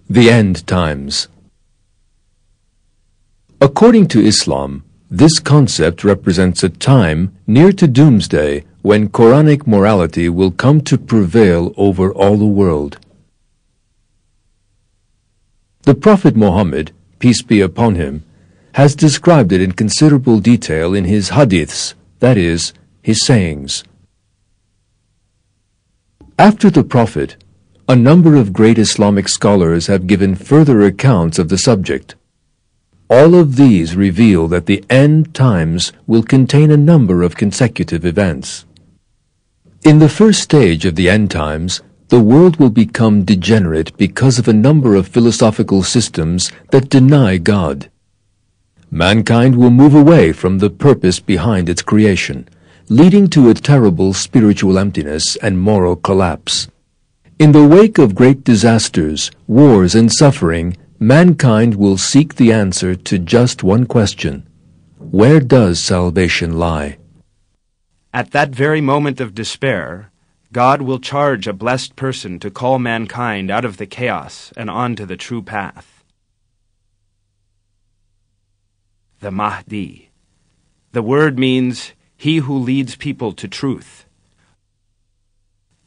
The End Times. According to Islam, this concept represents a time near to Doomsday when Qur'anic morality will come to prevail over all the world. The Prophet Mohammed, peace be upon him, has described it in considerable detail in his hadeeths, that is, his sayings. After the Prophet, a number of great Islamic scholars have given further accounts of the subject. All of these reveal that the end times will contain a number of consecutive events. In the first stage of the end times, the world will become degenerate because of a number of philosophical systems that deny God. Mankind will move away from the purpose behind its creation, leading to a terrible spiritual emptiness and moral collapse. In the wake of great disasters, wars, and suffering, mankind will seek the answer to just one question: where does salvation lie? At that very moment of despair, God will charge a blessed person to call mankind out of the chaos and onto the true path. The Mahdi. The word means he who leads people to truth.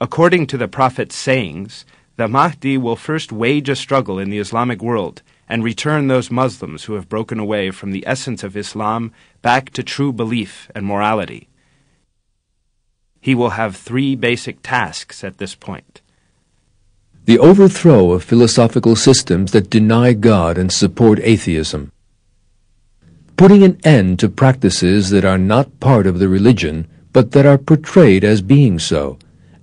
According to the Prophet's sayings, the Mahdi will first wage a struggle in the Islamic world and return those Muslims who have broken away from the essence of Islam back to true belief and morality. He will have 3 basic tasks at this point. The overthrow of philosophical systems that deny God and support atheism. Putting an end to practices that are not part of the religion, but that are portrayed as being so,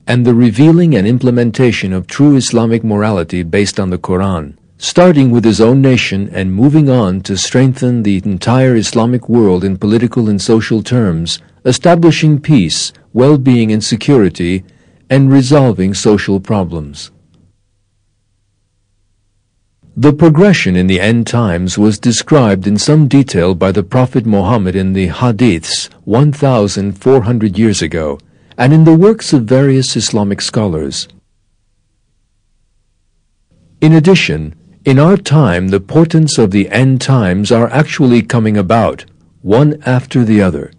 and the revealing and implementation of true Islamic morality based on the Quran, starting with his own nation and moving on to strengthen the entire Islamic world in political and social terms, establishing peace, well-being and security, and resolving social problems. The progression in the end times was described in some detail by the Prophet Mohammed in the hadeeths 1,400 years ago, and in the works of various Islamic scholars. In addition, in our time the portents of the end times are actually coming about, one after the other.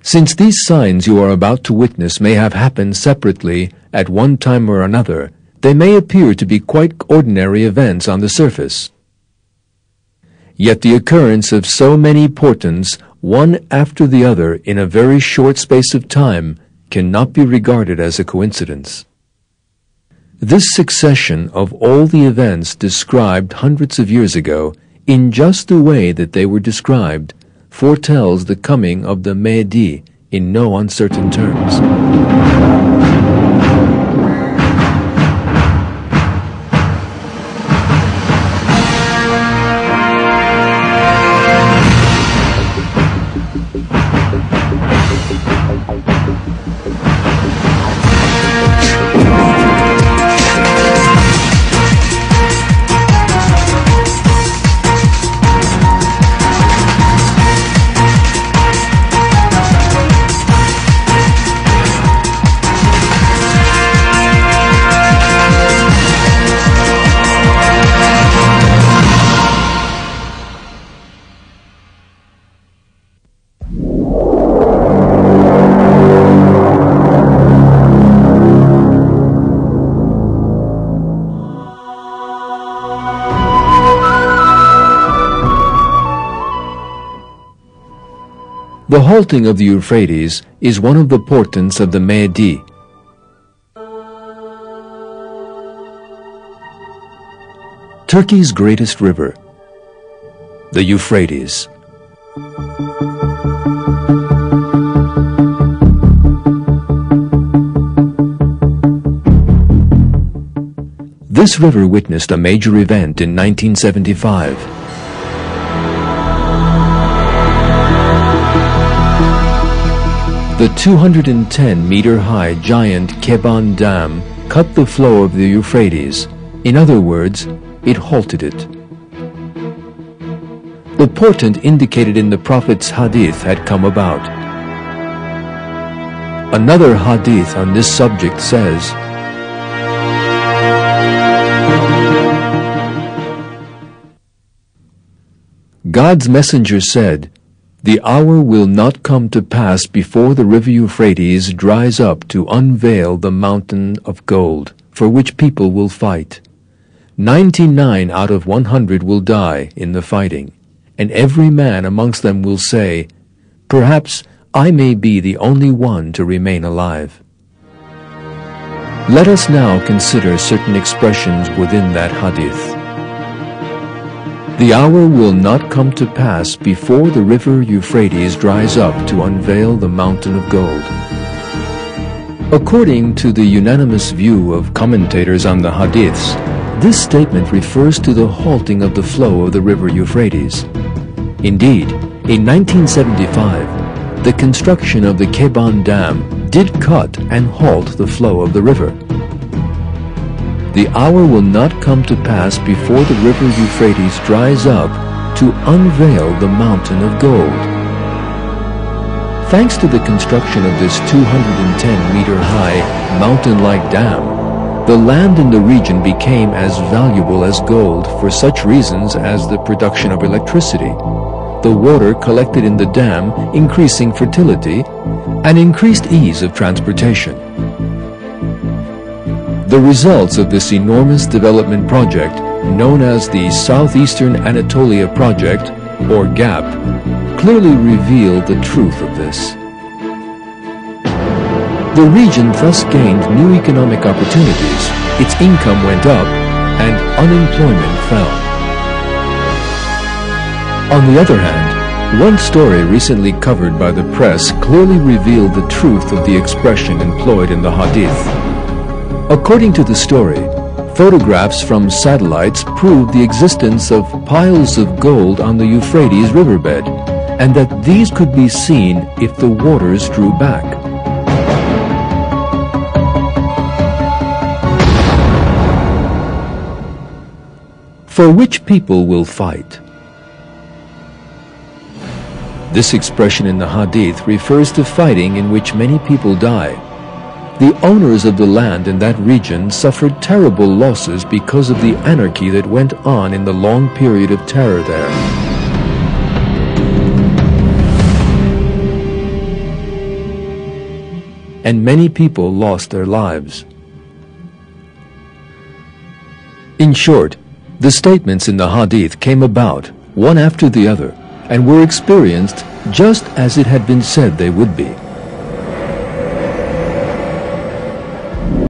Since these signs you are about to witness may have happened separately at one time or another, they may appear to be quite ordinary events on the surface. Yet the occurrence of so many portents, one after the other in a very short space of time, cannot be regarded as a coincidence. This succession of all the events described hundreds of years ago, in just the way that they were described, foretells the coming of the Mahdi in no uncertain terms. The halting of the Euphrates is one of the portents of the Mahdi. Turkey's greatest river, the Euphrates. This river witnessed a major event in 1975. The 210-meter-high giant Keban Dam cut the flow of the Euphrates. In other words, it halted it. The portent indicated in the Prophet's hadith had come about. Another hadith on this subject says, God's messenger said, "The hour will not come to pass before the river Euphrates dries up to unveil the mountain of gold, for which people will fight. 99 out of 100 will die in the fighting, and every man amongst them will say, 'Perhaps I may be the only one to remain alive.'" Let us now consider certain expressions within that hadith. The hour will not come to pass before the river Euphrates dries up to unveil the mountain of gold. According to the unanimous view of commentators on the hadiths, this statement refers to the halting of the flow of the river Euphrates. Indeed, in 1975, the construction of the Keban Dam did cut and halt the flow of the river. The hour will not come to pass before the river Euphrates dries up to unveil the mountain of gold. Thanks to the construction of this 210-meter-high mountain-like dam, the land in the region became as valuable as gold for such reasons as the production of electricity, the water collected in the dam increasing fertility, and increased ease of transportation. The results of this enormous development project, known as the Southeastern Anatolia Project, or GAP, clearly reveal the truth of this. The region thus gained new economic opportunities, its income went up, and unemployment fell. On the other hand, one story recently covered by the press clearly revealed the truth of the expression employed in the hadith. According to the story, photographs from satellites proved the existence of piles of gold on the Euphrates riverbed, and that these could be seen if the waters drew back. For which people will fight? This expression in the hadith refers to fighting in which many people die. The owners of the land in that region suffered terrible losses because of the anarchy that went on in the long period of terror there. And many people lost their lives. In short, the statements in the hadith came about, one after the other, and were experienced just as it had been said they would be.